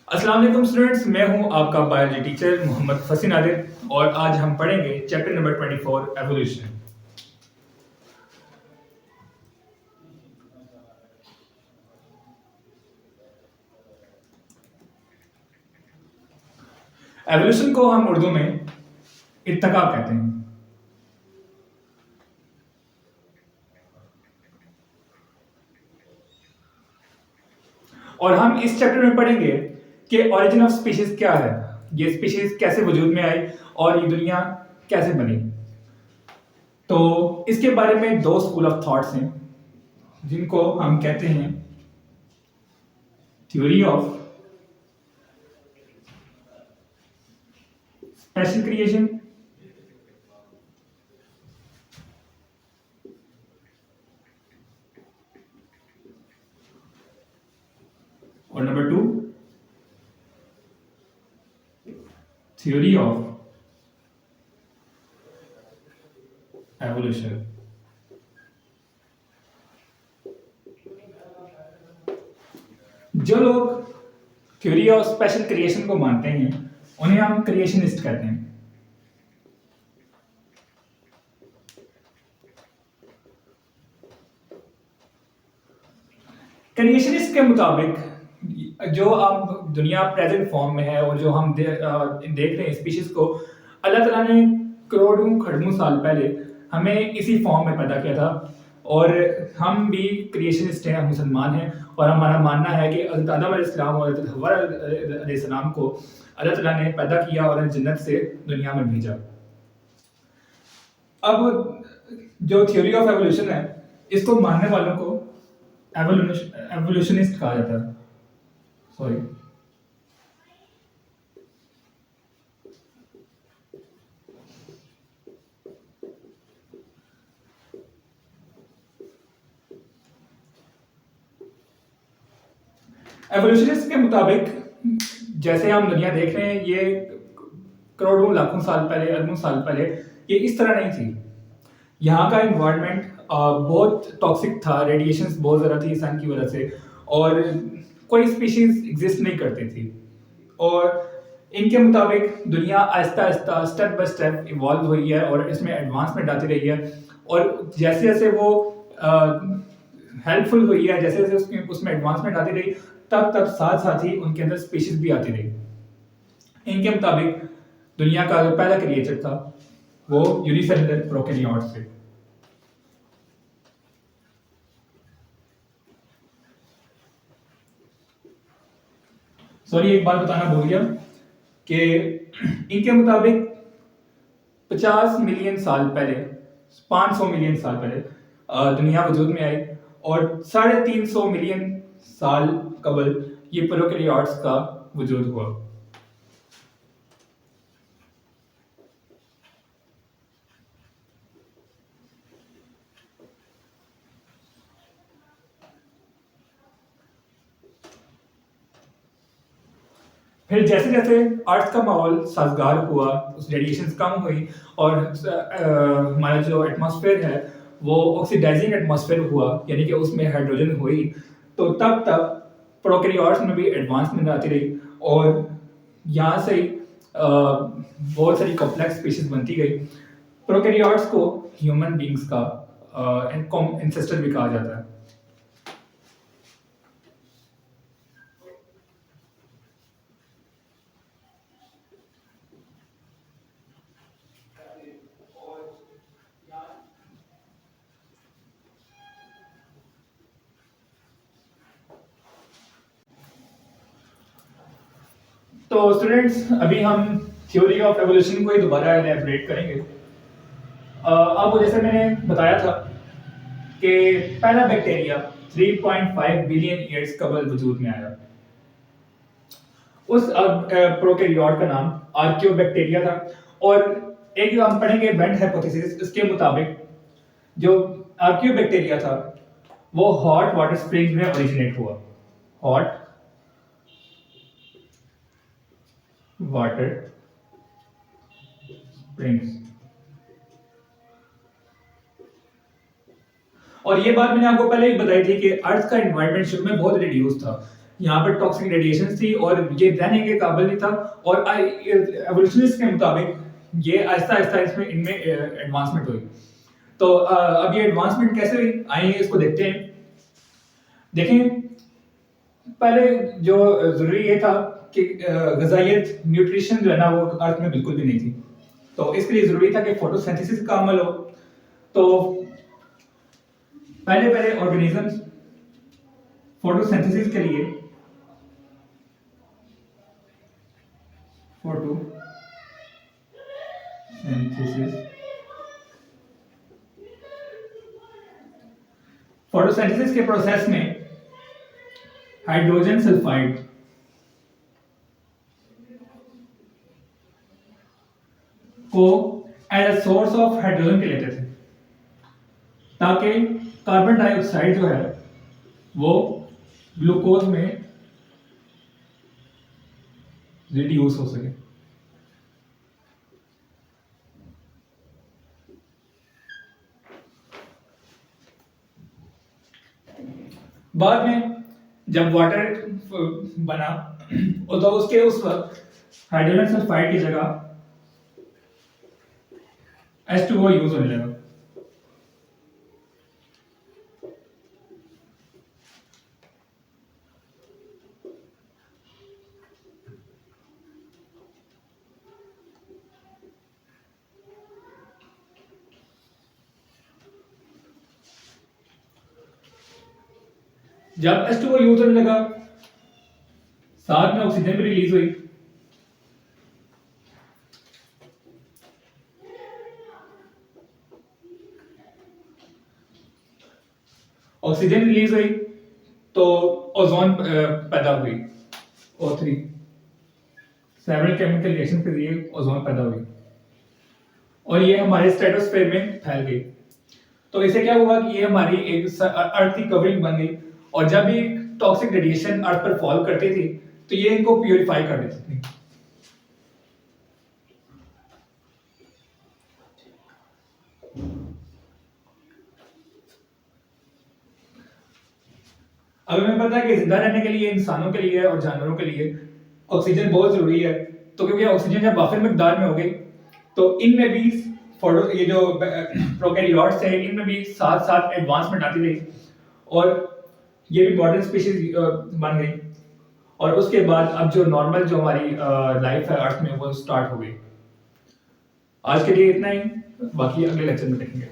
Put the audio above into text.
अस्सलाम वालेकुम स्टूडेंट्स, मैं हूं आपका बायोलॉजी टीचर मोहम्मद फसी नादिर और आज हम पढ़ेंगे चैप्टर नंबर 24 एवोल्यूशन। एवोल्यूशन को हम उर्दू में इत्तका कहते हैं और हम इस चैप्टर में पढ़ेंगे कि ओरिजिन ऑफ स्पीशीज क्या है, ये स्पीशीज कैसे वजूद में आई और ये दुनिया कैसे बनी। तो इसके बारे में दो स्कूल ऑफ थॉट्स हैं जिनको हम कहते हैं थ्योरी ऑफ स्पेशल क्रिएशन और number two theory of evolution. जो लोग थ्योरी ऑफ स्पेशल क्रिएशन को मानते हैं उन्हें हम क्रिएशनिस्ट कहते हैं। क्रिएशनिस्ट के मुताबिक जो अब दुनिया प्रेजेंट फॉर्म में है और जो हम देख रहे हैं स्पीशीज को, अल्लाह ताला ने करोड़ों खरबों साल पहले हमें इसी फॉर्म में पैदा किया था और हम भी क्रिएशनिस्ट हैं, हम मुसलमान हैं और हमारा मानना है कि हज़रत आदम अलैहिस्सलाम और हज़रत हव्वा अलैहिस्सलाम को अल्लाह ताला ने पैदा किया और जन्नत से दुनिया में भेजा। अब जो थ्योरी ऑफ एवोल्यूशन है, इसको मानने वालों को एवोल्यूशनिस्ट कहा जाता है। सॉरी, एवोल्यूशनिस्ट के मुताबिक जैसे हम दुनिया देख रहे हैं, ये करोड़ों लाखों साल पहले, अरबों साल पहले ये इस तरह नहीं थी। यहाँ का इन्वायरमेंट बहुत टॉक्सिक था, रेडिएशंस बहुत ज़्यादा थी सन की वजह से और कोई स्पीशीज एग्जिस्ट नहीं करती थी। और इनके मुताबिक दुनिया Aahista Aahista step by step evolve हुई है और इसमें एडवांसमेंट आती रही है और जैसे जैसे वो हेल्पफुल हुई है, जैसे जैसे उसमें एडवांसमेंट आती रही, तब तब साथ साथ ही उनके अंदर स्पीशीज भी आती रही। इनके मुताबिक दुनिया का जो पहला क्रिएचर था वो यूनिसेलुलर प्रोकैरियोट्स थे। सॉरी, एक बात बताना भूल गया कि इनके मुताबिक 50 मिलियन साल पहले, 500 मिलियन साल पहले दुनिया वजूद में आई और 350 मिलियन साल कबल ये प्रोकैरियोट्स का वजूद हुआ। फिर जैसे जैसे अर्थ का माहौल साजगार हुआ, उस रेडिएशन कम हुई और हमारा जो एटमॉस्फेयर है वो ऑक्सीडाइजिंग एटमॉस्फेयर हुआ, यानी कि उसमें हाइड्रोजन हुई, तो तब तब प्रोकैरियोट्स में भी एडवांसमेंट आती रही और यहाँ से बहुत सारी कॉम्प्लेक्स स्पीशीज बनती गई। प्रोकैरियोट्स को ह्यूमन बींग्स का इंसेस्टर भी कहा जाता है। तो स्टूडेंट्स, अभी हम थ्योरी ऑफ एवोल्यूशन को ही दोबारा एलैबोरेट करेंगे। अब जैसे मैंने बताया था कि पहला बैक्टीरिया 3.5 बिलियन ईयर्स कबल वजूद में आया। उस प्रोकैरियोट का नाम आर्कियोबैक्टीरिया था और एक हम पढ़ेंगे बेंट हाइपोथेसिस, इसके मुताबिक जो आर्कियोबैक्टीरिया था वो हॉट वाटर स्प्रिंग्स में ओरिजिनेट हुआ। Hot water springs. और ये बात मैंने आपको पहले ही बताई थी कि अर्थ का एनवायरनमेंट शुरू में बहुत रिड्यूस था, यहाँ पर टॉक्सिक रेडिएशन थी और ये रहने के काबिल नहीं था। और एवोल्यूशनिस्ट के मुताबिक ये आहिस्ता आहिस्ता इसमें इनमें एडवांसमेंट हुई। तो अब ये एडवांसमेंट कैसे हुई, आइए इसको देखते हैं। देखें, पहले जो जरूरी ये था कि ग़िज़ाइयत न्यूट्रिशन जो है ना वो अर्थ में बिल्कुल भी नहीं थी। तो इसके लिए जरूरी था कि फोटोसिंथेसिस का अमल हो। तो पहले पहले ऑर्गेनिजम्स फोटोसिंथेसिस के लिए फोटोसिंथेसिस के प्रोसेस में हाइड्रोजन सल्फाइड को as a source of hydrogen के लेते थे, ताकि कार्बन डाइऑक्साइड जो है वो ग्लूकोज में रिड्यूस हो सके। बाद में जब वाटर बना तो उसके उस वक्त हाइड्रोजन सल्फाइड की जगह H2O यूज होने लगा। जब H2O यूज होने लगा, साथ में ऑक्सीजन भी रिलीज हुई। ऑक्सीजन रिलीज हुई तो ओजोन पैदा हुई, O3। सेवरल केमिकल रिएक्शन के जरिए ओजोन पैदा हुई और ये हमारे स्ट्रेटोस्फीयर में फैल गई। तो इससे क्या हुआ कि ये हमारी एक अर्थ की कवरिंग बन गई, और जब भी टॉक्सिक रेडिएशन अर्थ पर फॉल करती थी तो ये इनको प्यूरिफाई कर देती थी। अब हमें पता है कि जिंदा रहने के लिए इंसानों के लिए और जानवरों के लिए ऑक्सीजन बहुत जरूरी है। तो क्योंकि ऑक्सीजन जब वाफिर मिकदार में हो गई तो इनमें भी ये जो प्रोकैरियोट्स है इनमें भी साथ साथ एडवांसमेंट आती रही और ये भी मॉडर्न स्पीशीज बन गई। और उसके बाद अब जो नॉर्मल जो हमारी लाइफ है अर्थ में वो स्टार्ट हो गई। आज के लिए इतना ही, बाकी अगले लेक्चर में देखेंगे।